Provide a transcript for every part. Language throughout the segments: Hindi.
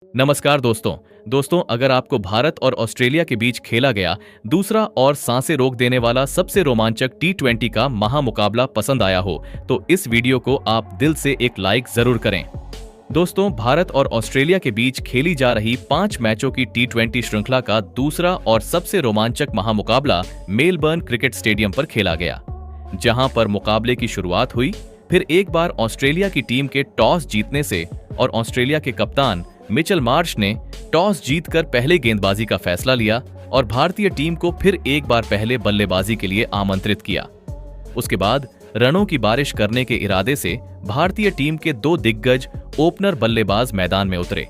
नमस्कार दोस्तों अगर आपको भारत और ऑस्ट्रेलिया के बीच खेला गया दूसरा और सांसें रोक देने वाला सबसे रोमांचक टी20 का महामुकाबला पसंद आया हो तो इस वीडियो को आप दिल से एक लाइक जरूर करें। दोस्तों, भारत और ऑस्ट्रेलिया के बीच खेली जा रही 5 मैचों की टी20 श्रृंखला का दूसरा और सबसे रोमांचक महामुकाबला मेलबर्न क्रिकेट स्टेडियम पर खेला गया, जहां पर मुकाबले की शुरुआत हुई। फिर एक बार ऑस्ट्रेलिया की टीम के टॉस जीतने से और ऑस्ट्रेलिया के कप्तान मिचेल मार्श ने टॉस जीतकर पहले गेंदबाजी का फैसला लिया और भारतीय टीम को फिर एक बार पहले बल्लेबाजी के लिए आमंत्रित किया। उसके बाद रनों की बारिश करने के इरादे से भारतीय टीम के 2 दिग्गज ओपनर बल्लेबाज मैदान में उतरे।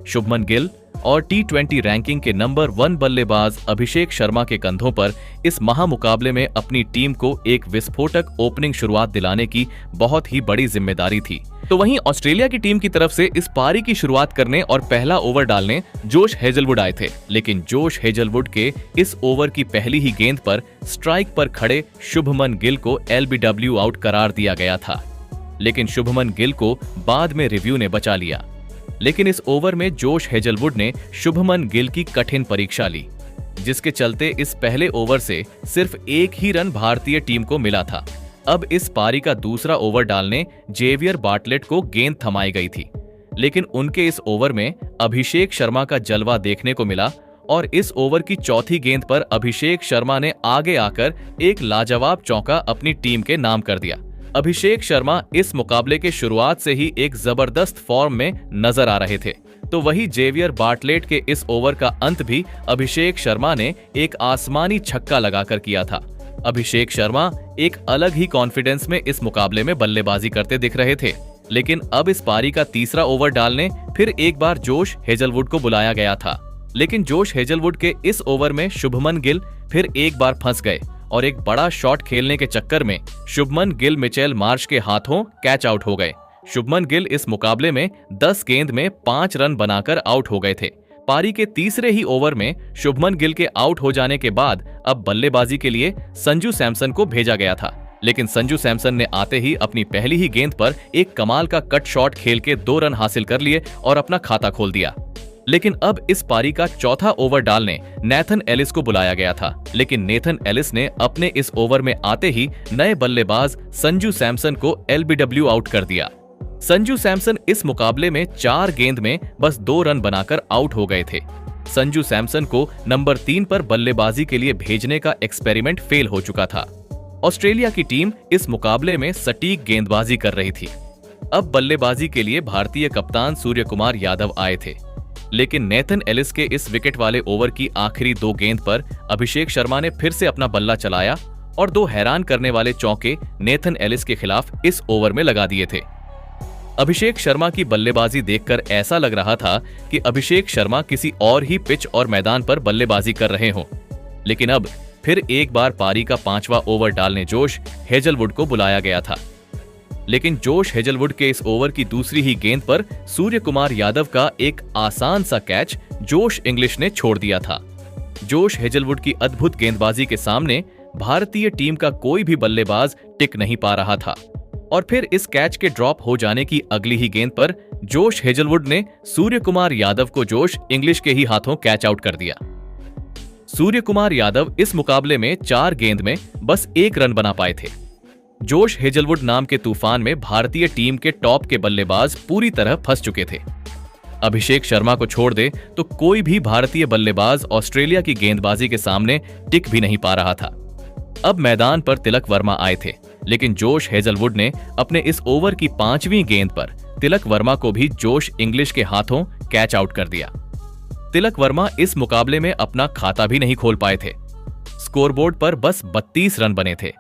शुभमन गिल और टी20 रैंकिंग के नंबर 1 बल्लेबाज अभिषेक शर्मा के कंधों पर इस महामुकाबले में अपनी टीम को एक विस्फोटक ओपनिंग शुरुआत दिलाने की बहुत ही बड़ी जिम्मेदारी थी। तो वहीं ऑस्ट्रेलिया की टीम की तरफ से इस पारी की शुरुआत करने और पहला ओवर डालने जोश हेजलवुड आए थे, लेकिन जोश हेजलवुड के इस ओवर की पहली ही गेंद पर स्ट्राइक पर खड़े शुभमन गिल को LBW आउट करार दिया गया था। लेकिन शुभमन गिल को बाद में रिव्यू ने बचा लिया। लेकिन इस ओवर में जोश हेजलवुड ने शुभमन गिल की कठिन परीक्षा ली, जिसके चलते इस पहले ओवर से सिर्फ 1 ही रन भारतीय टीम को मिला था। अब इस पारी का दूसरा ओवर डालने जेवियर बार्टलेट को गेंद थमाई गई थी, लेकिन उनके इस ओवर में अभिषेक शर्मा का जलवा देखने को मिला और इस ओवर की चौथी गेंद पर अभिषेक शर्मा ने आगे आकर एक लाजवाब चौका अपनी टीम के नाम कर दिया। अभिषेक शर्मा इस मुकाबले के शुरुआत से ही एक जबरदस्त फॉर्म में नजर आ रहे थे, तो वही जेवियर बार्टलेट के इस ओवर का अंत भी अभिषेक शर्मा ने एक आसमानी छक्का लगाकर किया था। अभिषेक शर्मा एक अलग ही कॉन्फिडेंस में इस मुकाबले में बल्लेबाजी करते दिख रहे थे। लेकिन अब इस पारी का तीसरा ओवर डालने फिर एक बार जोश हेजलवुड को बुलाया गया था, लेकिन जोश हेजलवुड के इस ओवर में शुभमन गिल फिर एक बार फंस गए और एक बड़ा शॉट खेलने के चक्कर में शुभमन गिल मिचेल मार्श के हाथों कैच आउट हो गए। शुभमन गिल इस मुकाबले में 10 गेंद में 5 रन बनाकर आउट हो गए थे। पारी के तीसरे ही ओवर में शुभमन गिल के आउट हो जाने के बाद अब बल्लेबाजी के लिए संजू सैमसन को भेजा गया था, लेकिन संजू सैमसन ने आते ही अपनी पहली ही गेंद पर एक कमाल का कट शॉट खेल के 2 रन हासिल कर लिए और अपना खाता खोल दिया। लेकिन अब इस पारी का चौथा ओवर डालने नेथन एलिस को बुलाया गया था, लेकिन नेथन एलिस ने अपने इस ओवर में आते ही नए बल्लेबाज संजू सैमसन को LBW आउट कर दिया। संजू सैमसन इस मुकाबले में 4 गेंद में बस 2 रन बनाकर आउट हो गए थे। संजू सैमसन को नंबर 3 पर बल्लेबाजी के लिए भेजने का एक्सपेरिमेंट फेल हो चुका था। ऑस्ट्रेलिया की टीम इस मुकाबले में सटीक गेंदबाजी कर रही थी। अब बल्लेबाजी के लिए भारतीय कप्तान सूर्य कुमार यादव आए थे, लेकिन नेथन एलिस के इस विकेट वाले ओवर की आखिरी 2 गेंद पर अभिषेक शर्मा ने फिर से अपना बल्ला चलाया और 2 हैरान करने वाले चौके नेथन एलिस के खिलाफ इस ओवर में लगा दिए थे। अभिषेक शर्मा की बल्लेबाजी देखकर ऐसा लग रहा था कि अभिषेक शर्मा किसी और ही पिच और मैदान पर बल्लेबाजी कर रहे हों। लेकिन अब फिर एक बार पारी का 5वां ओवर डालने जोश हेजलवुड को बुलाया गया था, लेकिन जोश हेजलवुड के इस ओवर की दूसरी ही गेंद पर सूर्य कुमार यादव का एक आसान सा कैच जोश इंग्लिश ने छोड़ दिया था। जोश हेजलवुड की अद्भुत गेंदबाजी के सामने भारतीय टीम का कोई भी बल्लेबाज टिक नहीं पा रहा था और फिर इस कैच के ड्रॉप हो जाने की अगली ही गेंद पर जोश हेजलवुड ने सूर्य कुमार यादव को जोश इंग्लिश के ही हाथों कैच आउट कर दिया। सूर्य कुमार यादव इस मुकाबले में 4 गेंद में बस 1 रन बना पाए थे। जोश हेजलवुड नाम के तूफान में भारतीय टीम के टॉप के बल्लेबाज पूरी तरह फंस चुके थे। अभिषेक शर्मा को छोड़ दे तो कोई भी भारतीय बल्लेबाज ऑस्ट्रेलिया की गेंदबाजी के सामने टिक भी नहीं पा रहा था। अब मैदान पर तिलक वर्मा आए थे, लेकिन जोश हेजलवुड ने अपने इस ओवर की 5वीं गेंद पर तिलक वर्मा को भी जोश इंग्लिश के हाथों कैच आउट कर दिया। तिलक वर्मा इस मुकाबले में अपना खाता भी नहीं खोल पाए थे। स्कोरबोर्ड पर बस 32 रन बने थे,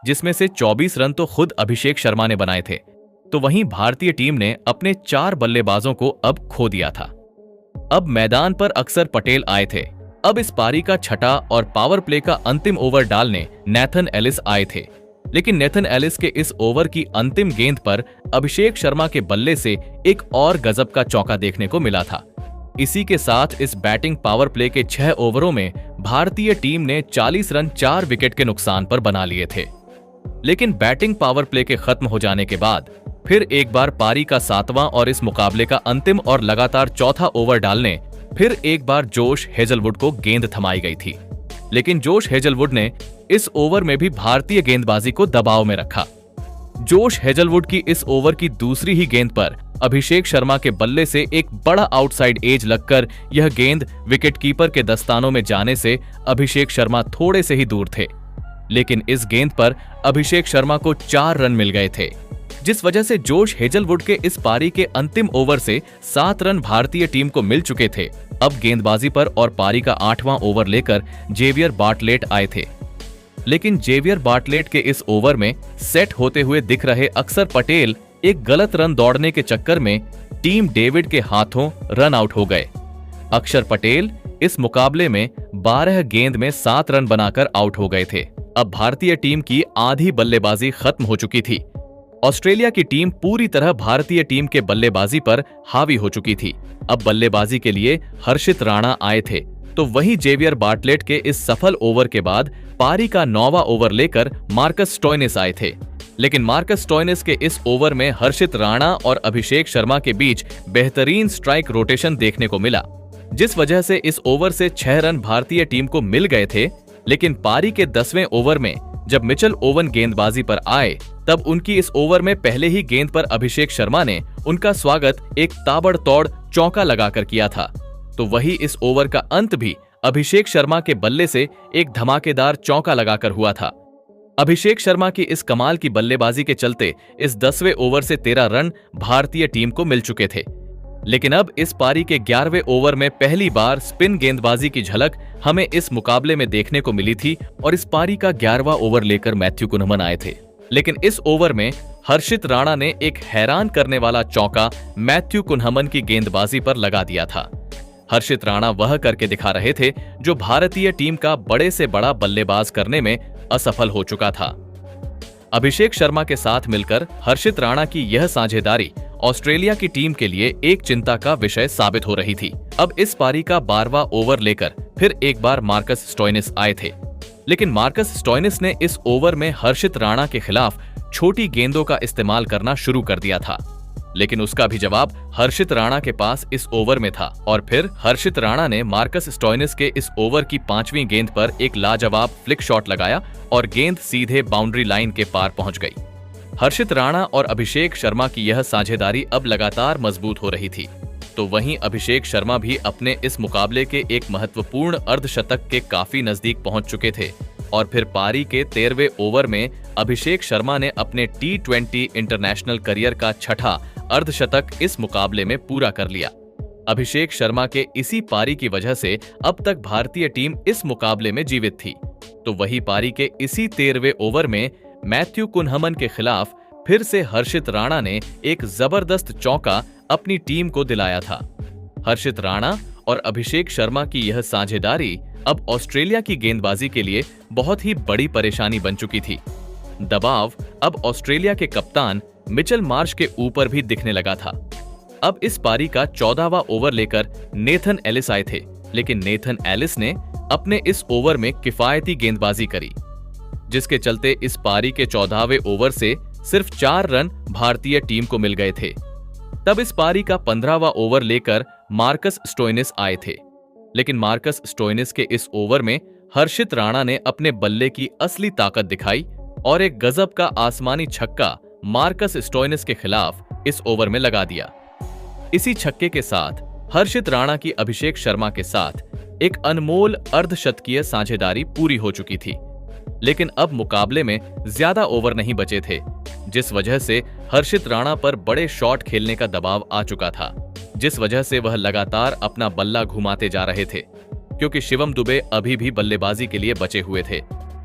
जिसमें से 24 रन तो खुद अभिषेक शर्मा ने बनाए थे। तो वहीं भारतीय टीम ने अपने 4 बल्लेबाजों को अब खो दिया था। अब मैदान पर अक्षर पटेल आए थे। अब इस पारी का छठा और पावर प्ले का अंतिम ओवर डालने नेथन एलिस आए थे, लेकिन नेथन एलिस के इस ओवर की अंतिम गेंद पर अभिषेक शर्मा के बल्ले से एक और गजब का चौका देखने को मिला था। इसी के साथ इस बैटिंग पावर प्ले के 6 ओवरों में भारतीय टीम ने 40 रन 4 विकेट के नुकसान पर बना लिए थे। लेकिन बैटिंग पावर प्ले के खत्म हो जाने के बाद फिर एक बार पारी का 7वां और इस मुकाबले का अंतिम और लगातार चौथा ओवर डालने फिर एक बार जोश हेजलवुड को गेंद थमाई गई थी। लेकिन जोश हेजलवुड ने इस ओवर में भी भारतीय गेंदबाजी को दबाव में रखा। जोश हेजलवुड की इस ओवर की दूसरी ही गेंद पर अभिषेक शर्मा के बल्ले से एक बड़ा आउटसाइड एज लगकर यह गेंद विकेटकीपर के दस्तानों में जाने से अभिषेक शर्मा थोड़े से ही दूर थे। लेकिन इस गेंद पर अभिषेक शर्मा को 4 रन मिल गए थे, जिस वजह से जोश हेजलवुड के इस पारी के अंतिम ओवर से 7 रन भारतीय टीम को मिल चुके थे। अब गेंदबाजी पर और पारी का 8वां ओवर लेकर जेवियर बार्टलेट आए थे। लेकिन जेवियर बार्टलेट के इस ओवर में सेट होते हुए दिख रहे अक्षर पटेल एक गलत रन दौड़ने के चक्कर में टीम डेविड के हाथों रन आउट हो गए। अक्षर पटेल इस मुकाबले में 12 गेंद में 7 रन बनाकर आउट हो गए थे। अब भारतीय टीम की आधी बल्लेबाजी खत्म हो चुकी थी। ऑस्ट्रेलिया की टीम पूरी तरह भारतीय टीम के बल्लेबाजी पर हावी हो चुकी थी। अब बल्लेबाजी के लिए हर्षित राणा आए थे, तो वहीं जेवियर बार्टलेट के इस सफल ओवर के बाद पारी का 9वां ओवर लेकर मार्कस स्टोइनिस आए थे। लेकिन मार्कस स्टोइनिस के इस ओवर में हर्षित राणा और अभिषेक शर्मा के बीच बेहतरीन स्ट्राइक रोटेशन देखने को मिला, जिस वजह से इस ओवर से 6 रन भारतीय टीम को मिल गए थे। लेकिन पारी के 10वें ओवर में जब मिचेल ओवन गेंदबाजी पर आए, तब उनकी इस ओवर में पहले ही गेंद पर अभिषेक शर्मा ने उनका स्वागत एक ताबड़तोड़ चौका लगाकर किया था। तो वही इस ओवर का अंत भी अभिषेक शर्मा के बल्ले से एक धमाकेदार चौका लगाकर हुआ था। अभिषेक शर्मा की इस कमाल की बल्लेबाजी के चलते इस 10वें ओवर से 13 रन भारतीय टीम को मिल चुके थे। लेकिन अब इस पारी के 11वें ओवर में पहली बार स्पिन गेंदबाजी की झलक हमें इस मुकाबले में देखने को मिली थी और इस पारी का 11वां ओवर लेकर मैथ्यू कुन्हमन आए थे। लेकिन इस ओवर में हर्षित राणा ने एक हैरान करने वाला चौका मैथ्यू कुन्हमन की गेंदबाजी पर लगा दिया था। हर्षित राणा वह करके दिखा रहे थे जो भारतीय टीम का बड़े से बड़ा बल्लेबाज करने में असफल हो चुका था। अभिषेक शर्मा के साथ मिलकर हर्षित राणा की यह साझेदारी ऑस्ट्रेलिया की टीम के लिए एक चिंता का विषय साबित हो रही थी। अब इस पारी का 12वां ओवर लेकर फिर एक बार मार्कस स्टोइनिस आए थे। लेकिन मार्कस स्टोइनिस ने इस ओवर में हर्षित राणा के खिलाफ छोटी गेंदों का इस्तेमाल करना शुरू कर दिया था। लेकिन उसका भी जवाब हर्षित राणा के पास इस ओवर में था और फिर हर्षित राणा ने मार्कस स्टोइनिस के इस ओवर की 5वीं गेंद पर एक लाजवाब फ्लिक शॉट लगाया और गेंद सीधे बाउंड्री लाइन के पार पहुंच गई। हर्षित राणा और अभिषेक शर्मा की यह साझेदारी अब लगातार मजबूत हो रही थी। तो वहीं अभिषेक शर्मा भी अपने इस मुकाबले के एक महत्वपूर्ण अर्धशतक के काफी नजदीक पहुंच चुके थे और फिर पारी के 13वें ओवर में अभिषेक शर्मा ने अपने T20 इंटरनेशनल करियर का 6ठा अर्धशतक इस मुकाबले में पूरा कर लिया। अभिषेक शर्मा के इसी पारी की वजह से अब तक भारतीय टीम इस मुकाबले में जीवित थी। तो वही पारी के इसी 13वें ओवर में मैथ्यू कुन्हमन के खिलाफ फिर से हर्षित राणा ने एक जबरदस्त चौका अपनी टीम को दिलाया था। हर्षित राणा और अभिषेक शर्मा की यह साझेदारी अब ऑस्ट्रेलिया की गेंदबाजी के लिए बहुत ही बड़ी परेशानी बन चुकी थी। दबाव अब ऑस्ट्रेलिया के कप्तान मिचेल मार्श के ऊपर भी दिखने लगा था। अब इस पारी का 14वां ओवर लेकर नेथन एलिस आए थे, लेकिन नेथन एलिस ने अपने इस ओवर में किफायती गेंदबाजी करी, जिसके चलते इस पारी के 14वें ओवर से सिर्फ 4 रन भारतीय टीम को मिल गए थे। तब इस पारी का 15वां ओवर लेकर मार्कस स्टोइनिस आए थे, लेकिन मार्कस स्टोइनिस के इस ओवर में हर्षित राणा ने अपने बल्ले की असली ताकत दिखाई और एक गजब का आसमानी छक्का मार्कस स्टोइनिस के खिलाफ इस ओवर में लगा दिया। इसी छक्के के साथ हर्षित राणा की अभिषेक शर्मा के साथ एक अनमोल अर्धशतकीय साझेदारी पूरी हो चुकी थी। लेकिन अब मुकाबले में ज्यादा ओवर नहीं बचे थे, जिस वजह से हर्षित राणा पर बड़े शॉट खेलने का दबाव आ चुका था, जिस वजह से वह लगातार अपना बल्ला घुमाते जा रहे थे, क्योंकि शिवम दुबे अभी भी बल्लेबाजी के लिए बचे हुए थे।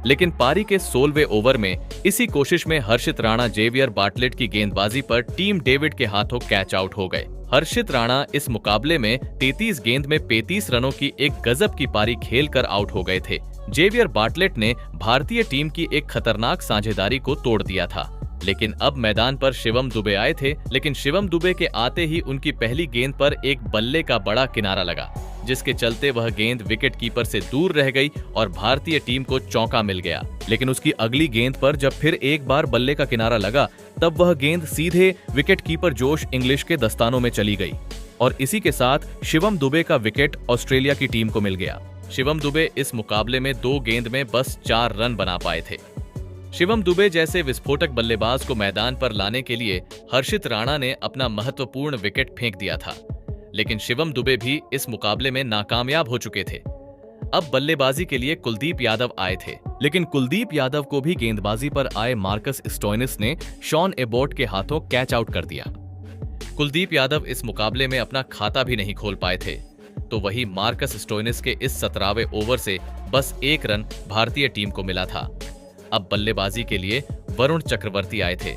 लेकिन पारी के 16वें ओवर में इसी कोशिश में हर्षित राणा जेवियर बार्टलेट की गेंदबाजी पर टीम डेविड के हाथों कैच आउट हो गए। हर्षित राणा इस मुकाबले में 33 गेंद में 35 रनों की एक गजब की पारी खेलकर आउट हो गए थे। जेवियर बार्टलेट ने भारतीय टीम की एक खतरनाक साझेदारी को तोड़ दिया था। लेकिन अब मैदान पर शिवम दुबे आए थे, लेकिन शिवम दुबे के आते ही उनकी पहली गेंद पर एक बल्ले का बड़ा किनारा लगा, जिसके चलते वह गेंद विकेट कीपर से दूर रह गई और भारतीय टीम को चौका मिल गया। लेकिन उसकी अगली गेंद पर जब फिर एक बार बल्ले का किनारा लगा, तब वह गेंद सीधे विकेट कीपर जोश इंग्लिश के दस्तानों में चली गई और इसी के साथ शिवम दुबे का विकेट ऑस्ट्रेलिया की टीम को मिल गया। शिवम दुबे इस मुकाबले में 2 गेंद में बस 4 रन बना पाए थे। शिवम दुबे जैसे विस्फोटक बल्लेबाज को मैदान पर लाने के लिए हर्षित राणा ने अपना महत्वपूर्ण विकेट फेंक दिया था, लेकिन शिवम दुबे भी इस मुकाबले में नाकामयाब हो चुके थे। अब बल्लेबाजी के लिए कुलदीप यादव आए थे, लेकिन कुलदीप यादव को भी गेंदबाजी पर आए मार्कस स्टोइनिस ने शॉन एबॉट के हाथों कैच आउट कर दिया। कुलदीप यादव इस मुकाबले में अपना खाता भी नहीं खोल पाए थे, तो वही मार्कस स्टोइनिस के इस 17वें ओवर से बस 1 रन भारतीय टीम को मिला था। अब बल्लेबाजी के लिए वरुण चक्रवर्ती आए थे,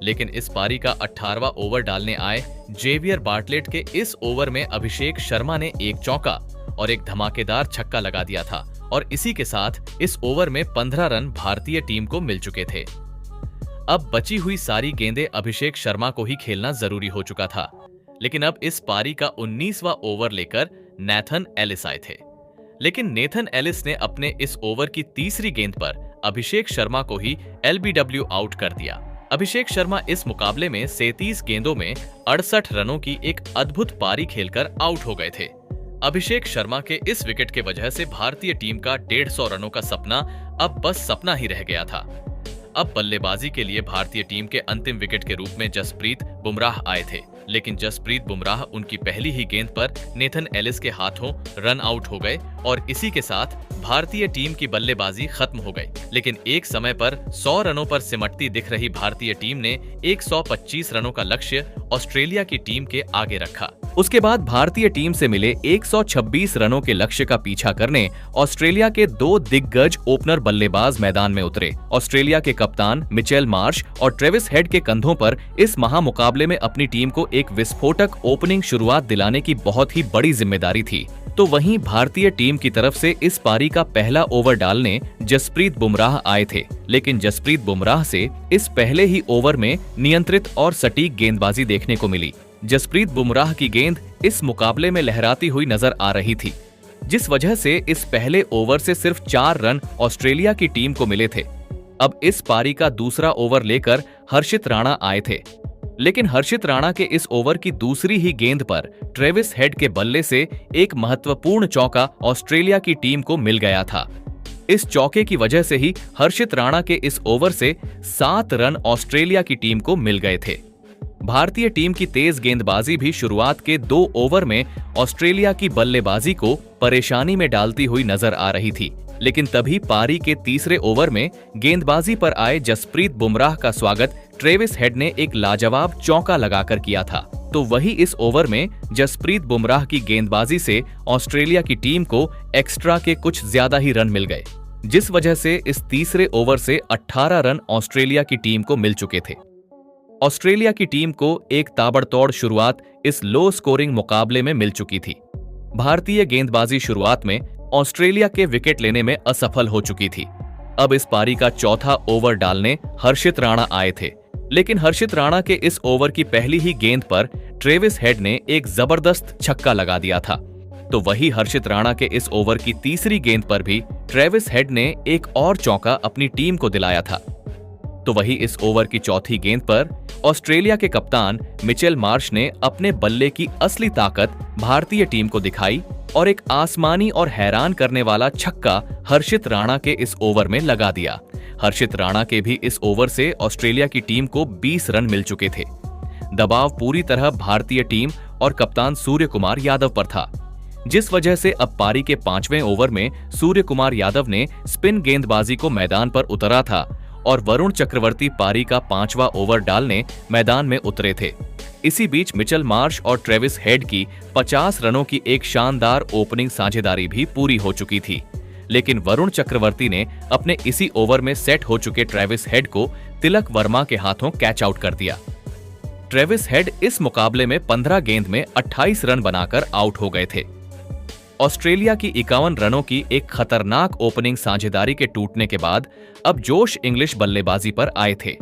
लेकिन इस पारी का 18वां ओवर डालने आए जेवियर बार्टलेट के इस ओवर में अभिषेक शर्मा ने एक चौका और एक धमाकेदार छक्का लगा दिया था और इसी के साथ इस ओवर में 15 रन भारतीय टीम को मिल चुके थे। अब बची हुई सारी गेंदें अभिषेक शर्मा को ही खेलना जरूरी हो चुका था, लेकिन अब इस पारी का 19वां ओवर लेकर नेथन एलिस आए थे, लेकिन नेथन एलिस ने अपने इस ओवर की तीसरी गेंद पर अभिषेक शर्मा को ही एलबीडब्ल्यू आउट कर दिया। अभिषेक शर्मा इस मुकाबले में 37 गेंदों में 68 रनों की एक अद्भुत पारी खेलकर आउट हो गए थे। अभिषेक शर्मा के इस विकेट के वजह से भारतीय टीम का 150 रनों का सपना अब बस सपना ही रह गया था। अब बल्लेबाजी के लिए भारतीय टीम के अंतिम विकेट के रूप में जसप्रीत बुमराह आए थे, लेकिन जसप्रीत बुमराह उनकी पहली ही गेंद पर नेथन एलिस के हाथों रन आउट हो गए और इसी के साथ भारतीय टीम की बल्लेबाजी खत्म हो गई। लेकिन एक समय पर 100 रनों पर सिमटती दिख रही भारतीय टीम ने 125 रनों का लक्ष्य ऑस्ट्रेलिया की टीम के आगे रखा। उसके बाद भारतीय टीम से मिले 126 रनों के लक्ष्य का पीछा करने ऑस्ट्रेलिया के 2 दिग्गज ओपनर बल्लेबाज मैदान में उतरे। ऑस्ट्रेलिया के कप्तान मिचेल मार्श और ट्रेविस हेड के कंधों पर इस महामुकाबले में अपनी टीम को एक विस्फोटक ओपनिंग शुरुआत दिलाने की बहुत ही बड़ी जिम्मेदारी थी। तो वहीं भारतीय टीम की तरफ से इस पारी का पहला ओवर डालने जसप्रीत बुमराह आए थे, लेकिन जसप्रीत बुमराह से इस पहले ही ओवर में नियंत्रित और सटीक गेंदबाजी देखने को मिली। जसप्रीत बुमराह की गेंद इस मुकाबले में लहराती हुई नजर आ रही थी, जिस वजह से इस पहले ओवर से सिर्फ 4 रन ऑस्ट्रेलिया की टीम को मिले थे। अब इस पारी का दूसरा ओवर लेकर हर्षित राणा आए थे, लेकिन हर्षित राणा के इस ओवर की दूसरी ही गेंद पर ट्रेविस हेड के बल्ले से एक महत्वपूर्ण चौका ऑस्ट्रेलिया की टीम को मिल गया था। इस चौके की वजह से ही हर्षित राणा के इस ओवर से 7 रन ऑस्ट्रेलिया की टीम को मिल गए थे। भारतीय टीम की तेज गेंदबाजी भी शुरुआत के 2 ओवर में ऑस्ट्रेलिया की बल्लेबाजी को परेशानी में डालती हुई नजर आ रही थी, लेकिन तभी पारी के तीसरे ओवर में गेंदबाजी पर आए जसप्रीत बुमराह का स्वागत ट्रेविस हेड ने एक लाजवाब चौका लगाकर किया था। तो वही इस ओवर में जसप्रीत बुमराह की गेंदबाजी से ऑस्ट्रेलिया की टीम को एक्स्ट्रा के कुछ ज्यादा ही रन मिल गए, जिस वजह से इस तीसरे ओवर से 18 रन ऑस्ट्रेलिया की टीम को मिल चुके थे। ऑस्ट्रेलिया की टीम को एक ताबड़तोड़ शुरुआत इस लो स्कोरिंग मुकाबले में मिल चुकी थी। भारतीय गेंदबाजी शुरुआत में ऑस्ट्रेलिया के विकेट लेने में असफल हो चुकी थी। अब इस पारी का चौथा ओवर डालने हर्षित राणा आए थे, लेकिन हर्षित राणा के इस ओवर की पहली ही गेंद पर ट्रेविस हेड ने एक जबरदस्त छक्का लगा दिया था। तो वही हर्षित राणा के इस ओवर की तीसरी गेंद पर भी ट्रेविस हेड ने एक और चौका अपनी टीम को दिलाया था। तो वही इस ओवर की चौथी गेंद पर ऑस्ट्रेलिया के कप्तान मिचेल मार्श ने अपने बल्ले की असली ताकत भारतीय टीम को दिखाई और एक आसमानी और हैरान करने वाला छक्का हर्षित राणा के इस ओवर में लगा दिया। हर्षित राणा के भी इस ओवर से ऑस्ट्रेलिया की टीम को 20 रन मिल चुके थे। दबाव पूरी तरह भारतीय टीम और कप्तान सूर्य कुमार यादव पर था, जिस वजह से अब पारी के 5वें ओवर में सूर्य कुमार यादव ने स्पिन गेंदबाजी को मैदान पर उतरा था और वरुण चक्रवर्ती पारी का 5वां ओवर डालने मैदान में उतरे थे। इसी बीच मिचेल मार्श और ट्रेविस हेड की 50 रनों की एक शानदार ओपनिंग साझेदारी भी पूरी हो चुकी थी, लेकिन वरुण चक्रवर्ती ने अपने इसी ओवर में सेट हो चुके ट्रेविस हेड को तिलक वर्मा के हाथों कैच आउट कर दिया। ट्रेविस हेड इस मुकाबले में 15 गेंद में 28 रन बनाकर आउट हो गए थे। ऑस्ट्रेलिया की 51 रनों की एक खतरनाक ओपनिंग साझेदारी के टूटने के बाद अब जोश इंग्लिश बल्लेबाजी पर आए थे।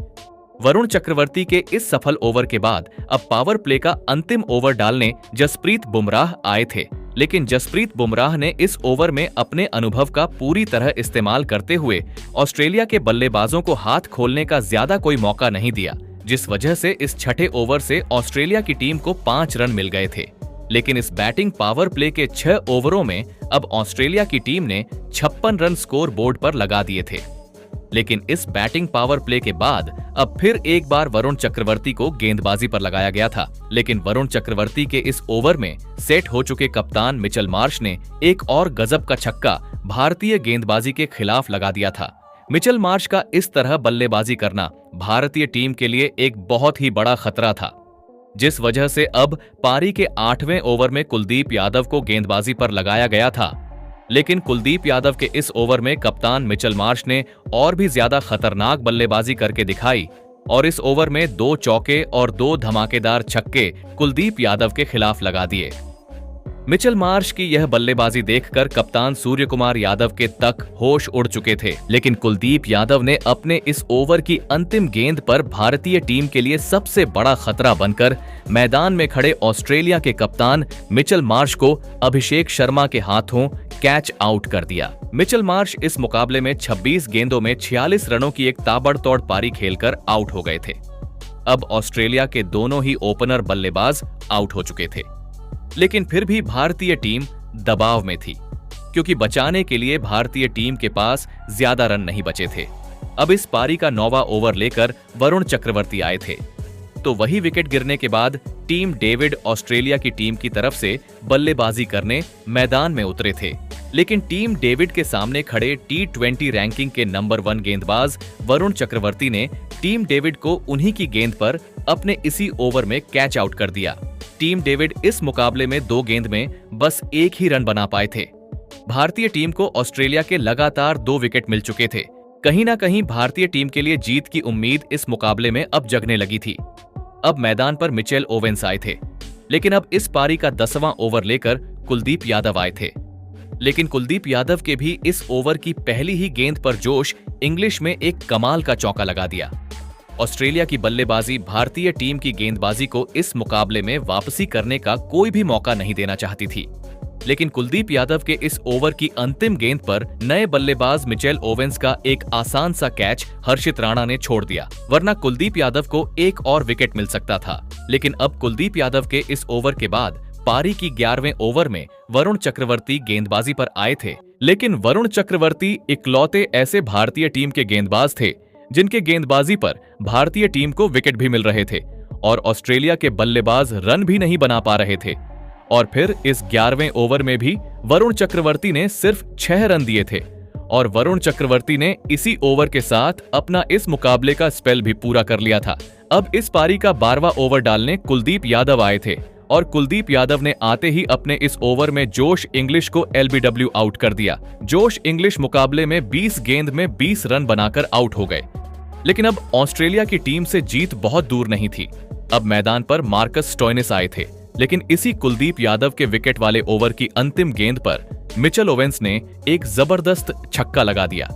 वरुण चक्रवर्ती के इस सफल ओवर के बाद अब पावर प्ले का अंतिम ओवर डालने जसप्रीत बुमराह आए थे, लेकिन जसप्रीत बुमराह ने इस ओवर में अपने अनुभव का पूरी तरह इस्तेमाल करते हुए ऑस्ट्रेलिया के बल्लेबाजों को हाथ खोलने का ज्यादा कोई मौका नहीं दिया, जिस वजह से इस छठे ओवर से ऑस्ट्रेलिया की टीम को 5 रन मिल गए थे। लेकिन इस बैटिंग पावर प्ले के 6 ओवरों में अब ऑस्ट्रेलिया की टीम ने 56 रन स्कोर बोर्ड पर लगा दिए थे। लेकिन इस बैटिंग पावर प्ले के बाद अब फिर एक बार वरुण चक्रवर्ती को गेंदबाजी पर लगाया गया था, लेकिन वरुण चक्रवर्ती के इस ओवर में सेट हो चुके कप्तान मिचेल मार्श ने एक और गजब का छक्का भारतीय गेंदबाजी के खिलाफ लगा दिया था। मिचेल मार्श का इस तरह बल्लेबाजी करना भारतीय टीम के लिए एक बहुत ही बड़ा खतरा था, जिस वजह से अब पारी के 8वें ओवर में कुलदीप यादव को गेंदबाजी पर लगाया गया था। लेकिन कुलदीप यादव के इस ओवर में कप्तान मिचेल मार्श ने और भी ज्यादा खतरनाक बल्लेबाजी करके दिखाई और इस ओवर में 2 चौके और 2 धमाकेदार छक्के कुलदीप यादव के खिलाफ लगा दिए। मिचेल मार्श की यह बल्लेबाजी देखकर कप्तान सूर्यकुमार यादव के तक होश उड़ चुके थे, लेकिन कुलदीप यादव ने अपने इस ओवर की अंतिम गेंद पर भारतीय टीम के लिए सबसे बड़ा खतरा बनकर मैदान में खड़े ऑस्ट्रेलिया के कप्तान मिचेल मार्श को अभिषेक शर्मा के हाथों कैच आउट कर दिया। मिचेल मार्श इस मुकाबले में 26 गेंदों में 46 रनों की एक ताबड़तोड़ पारी खेलकर आउट हो गए थे। अब ऑस्ट्रेलिया के दोनों ही ओपनर बल्लेबाज आउट हो चुके थे, लेकिन फिर भी भारतीय टीम दबाव में थी, क्योंकि बचाने के लिए भारतीय टीम के पास ज्यादा रन नहीं बचे थे। अब इस पारी का 9वां ओवर लेकर वरुण चक्रवर्ती आए थे, तो वही विकेट गिरने के बाद टीम डेविड ऑस्ट्रेलिया की टीम की तरफ से बल्लेबाजी करने मैदान में उतरे थे। लेकिन टीम डेविड के सामने खड़े T20 रैंकिंग के नंबर 1 गेंदबाज वरुण चक्रवर्ती ने टीम डेविड को उन्हीं की गेंद पर अपने इसी ओवर में कैच आउट कर दिया। टीम डेविड इस मुकाबले में 2 गेंद में बस 1 ही रन बना पाए थे। भारतीय टीम को ऑस्ट्रेलिया के लगातार 2 विकेट मिल चुके थे। कहीं ना कहीं भारतीय टीम के लिए जीत की उम्मीद इस मुकाबले में अब जगने लगी थी। अब मैदान पर मिचेल ओवेंस आए थे, लेकिन अब इस पारी का 10वां ओवर लेकर कुलदीप यादव आए थे। लेकिन कुलदीप यादव के भी इस ओवर की पहली ही गेंद पर जोश इंग्लिश में एक कमाल का चौका लगा दिया। ऑस्ट्रेलिया की बल्लेबाजी भारतीय टीम की गेंदबाजी को इस मुकाबले में वापसी करने का कोई भी मौका नहीं देना चाहती थी, लेकिन कुलदीप यादव के इस ओवर की अंतिम गेंद पर नए बल्लेबाज मिचेल ओवेंस का एक आसान सा कैच हर्षित राणा ने छोड़ दिया, वरना कुलदीप यादव को एक और विकेट मिल सकता था। लेकिन अब कुलदीप यादव के इस ओवर के बाद पारी की 11वें ओवर में वरुण चक्रवर्ती गेंदबाजी पर आए थे, लेकिन वरुण चक्रवर्ती इकलौते ऐसे भारतीय टीम के गेंदबाज थे जिनके गेंदबाजी पर भारतीय टीम को विकेट भी मिल रहे थे और ऑस्ट्रेलिया के बल्लेबाज रन भी नहीं बना पा रहे थे। और फिर इस 11वें ओवर में भी वरुण चक्रवर्ती ने सिर्फ 6 रन दिए थे और वरुण चक्रवर्ती ने इसी ओवर के साथ अपना इस मुकाबले का स्पेल भी पूरा कर लिया था। अब इस पारी का 12वां ओवर डालने कुलदीप यादव आए थे और कुलदीप यादव ने आते ही अपने इस ओवर में जोश इंग्लिश को LBW आउट कर दिया। जोश इंग्लिश मुकाबले में 20 गेंद में 20 रन बनाकर आउट हो गए। लेकिन अब ऑस्ट्रेलिया की टीम से जीत बहुत दूर नहीं थी। अब मैदान पर मार्कस स्टोइनिस आए थे, लेकिन इसी कुलदीप यादव के विकेट वाले ओवर की अंतिम गेंद पर मिचेल ओवेंस ने एक जबरदस्त छक्का लगा दिया,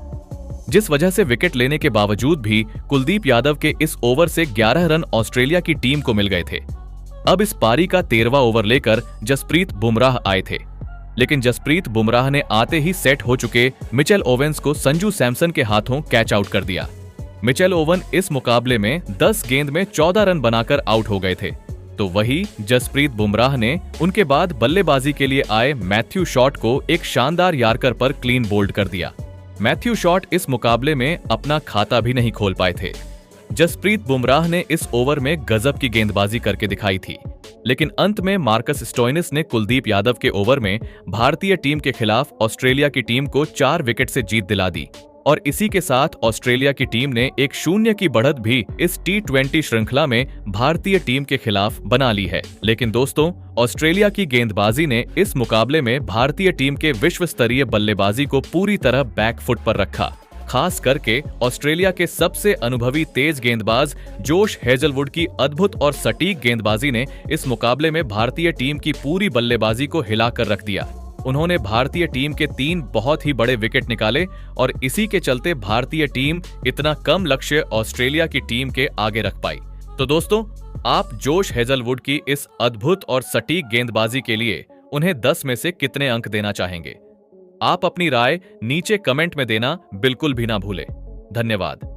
जिस वजह से विकेट लेने के बावजूद भी कुलदीप यादव के इस ओवर से 11 रन ऑस्ट्रेलिया की टीम को मिल गए थे। अब इस पारी का 13वां ओवर लेकर जसप्रीत बुमराह आए थे, लेकिन जसप्रीत बुमराह ने आते ही सेट हो चुके मिचेल ओवेंस को संजू सैमसन के हाथों कैच आउट कर दिया। मिचेल ओवन इस मुकाबले में 10 गेंद में 14 रन बनाकर आउट हो गए थे, तो वही जसप्रीत बुमराह ने उनके बाद बल्लेबाजी के लिए आए मैथ्यू शॉट को एक शानदार यार्कर पर क्लीन बोल्ड कर दिया। मैथ्यू शॉट इस मुकाबले में अपना खाता भी नहीं खोल पाए थे। जसप्रीत बुमराह ने इस ओवर में गजब की गेंदबाजी करके दिखाई थी, लेकिन अंत में मार्कस स्टोइनिस ने कुलदीप यादव के ओवर में भारतीय टीम के खिलाफ ऑस्ट्रेलिया की टीम को 4 विकेट से जीत दिला दी और इसी के साथ ऑस्ट्रेलिया की टीम ने 1-0 की बढ़त भी इस T20 श्रृंखला में भारतीय टीम के खिलाफ बना ली है। लेकिन दोस्तों, ऑस्ट्रेलिया की गेंदबाजी ने इस मुकाबले में भारतीय टीम के विश्व स्तरीय बल्लेबाजी को पूरी तरह बैकफुट पर रखा। खास करके ऑस्ट्रेलिया के सबसे अनुभवी तेज गेंदबाज जोश हेजलवुड की अद्भुत और सटीक गेंदबाजी ने इस मुकाबले में भारतीय टीम की पूरी बल्लेबाजी को हिलाकर रख दिया। उन्होंने भारतीय टीम के 3 बहुत ही बड़े विकेट निकाले और इसी के चलते भारतीय टीम इतना कम लक्ष्य ऑस्ट्रेलिया की टीम के आगे रख पाई। तो दोस्तों, आप जोश हेजलवुड की इस अद्भुत और सटीक गेंदबाजी के लिए उन्हें 10 में से कितने अंक देना चाहेंगे? आप अपनी राय नीचे कमेंट में देना बिल्कुल भी ना भूलें। धन्यवाद।